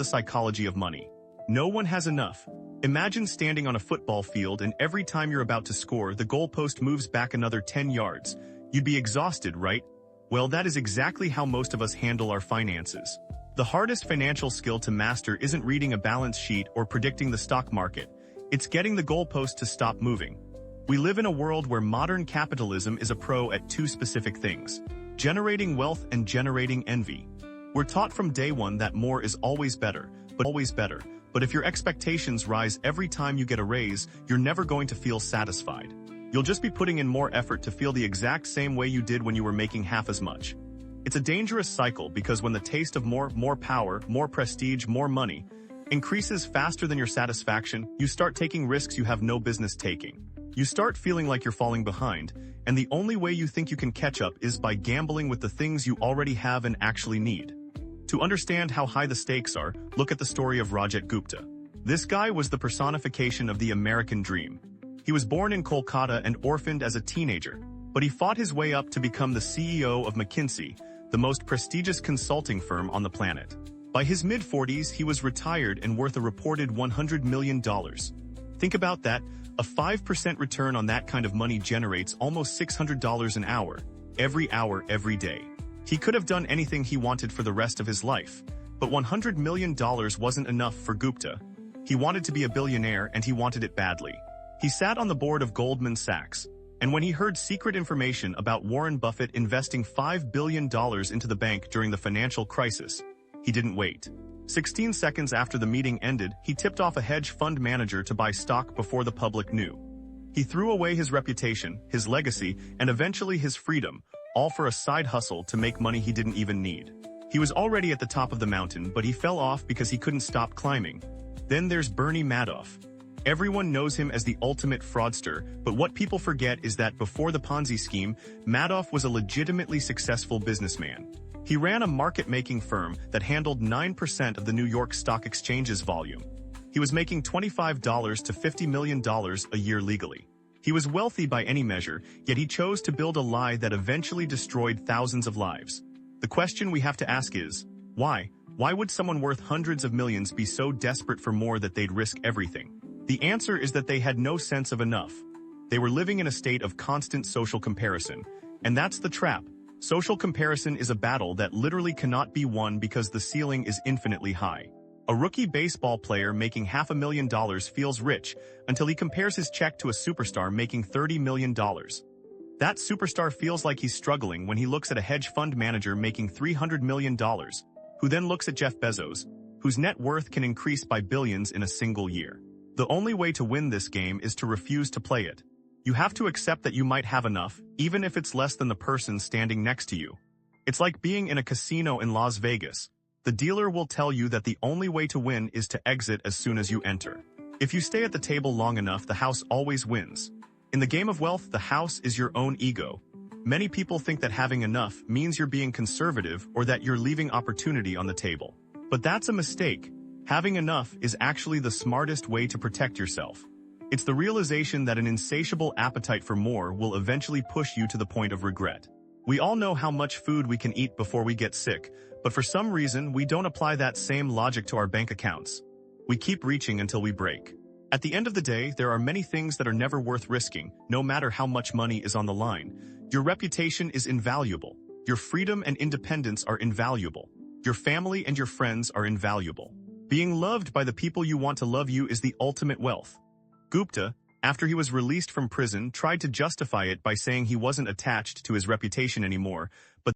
the psychology of money. No one has enough. Imagine standing on a football field and every time you're about to score, the goalpost moves back another 10 yards. You'd be exhausted, right? Well, that is exactly how most of us handle our finances. The hardest financial skill to master isn't reading a balance sheet or predicting the stock market. It's getting the goalpost to stop moving. We live in a world where modern capitalism is a pro at two specific things: generating wealth and generating envy. We're taught from day one that more is always better. But if your expectations rise every time you get a raise, you're never going to feel satisfied. You'll just be putting in more effort to feel the exact same way you did when you were making half as much. It's a dangerous cycle because when the taste of more power, more prestige, more money increases faster than your satisfaction, you start taking risks you have no business taking. You start feeling like you're falling behind, and the only way you think you can catch up is by gambling with the things you already have and actually need. To understand how high the stakes are, look at the story of Rajat Gupta. This guy was the personification of the American dream. He was born in Kolkata and orphaned as a teenager, but he fought his way up to become the CEO of McKinsey, the most prestigious consulting firm on the planet. By his mid-40s, he was retired and worth a reported $100 million. Think about that. A 5% return on that kind of money generates almost $600 an hour, every day. He could have done anything he wanted for the rest of his life, but $100 million wasn't enough for Gupta. He wanted to be a billionaire and he wanted it badly. He sat on the board of Goldman Sachs, and when he heard secret information about Warren Buffett investing $5 billion into the bank during the financial crisis, he didn't wait. 16 seconds after the meeting ended, he tipped off a hedge fund manager to buy stock before the public knew. He threw away his reputation, his legacy, and eventually his freedom, all for a side hustle to make money he didn't even need. He was already at the top of the mountain, but he fell off because he couldn't stop climbing. Then there's Bernie Madoff. Everyone knows him as the ultimate fraudster, but what people forget is that before the Ponzi scheme, Madoff was a legitimately successful businessman. He ran a market-making firm that handled 9% of the New York Stock Exchange's volume. He was making $25 to $50 million a year legally. He was wealthy by any measure, yet he chose to build a lie that eventually destroyed thousands of lives. The question we have to ask is, why? Why would someone worth hundreds of millions be so desperate for more that they'd risk everything? The answer is that they had no sense of enough. They were living in a state of constant social comparison. And that's the trap. Social comparison is a battle that literally cannot be won because the ceiling is infinitely high. A rookie baseball player making $500,000 feels rich until he compares his check to a superstar making $30 million. That superstar feels like he's struggling when he looks at a hedge fund manager making $300 million, who then looks at Jeff Bezos, whose net worth can increase by billions in a single year. The only way to win this game is to refuse to play it. You have to accept that you might have enough, even if it's less than the person standing next to you. It's like being in a casino in Las Vegas. The dealer will tell you that the only way to win is to exit as soon as you enter. If you stay at the table long enough, the house always wins. In the game of wealth, the house is your own ego. Many people think that having enough means you're being conservative or that you're leaving opportunity on the table. But that's a mistake. Having enough is actually the smartest way to protect yourself. It's the realization that an insatiable appetite for more will eventually push you to the point of regret. We all know how much food we can eat before we get sick, but for some reason we don't apply that same logic to our bank accounts. We keep reaching until we break. At the end of the day, there are many things that are never worth risking, no matter how much money is on the line. Your reputation is invaluable. Your freedom and independence are invaluable. Your family and your friends are invaluable. Being loved by the people you want to love you is the ultimate wealth. Gupta, after he was released from prison, tried to justify it by saying he wasn't attached to his reputation anymore, but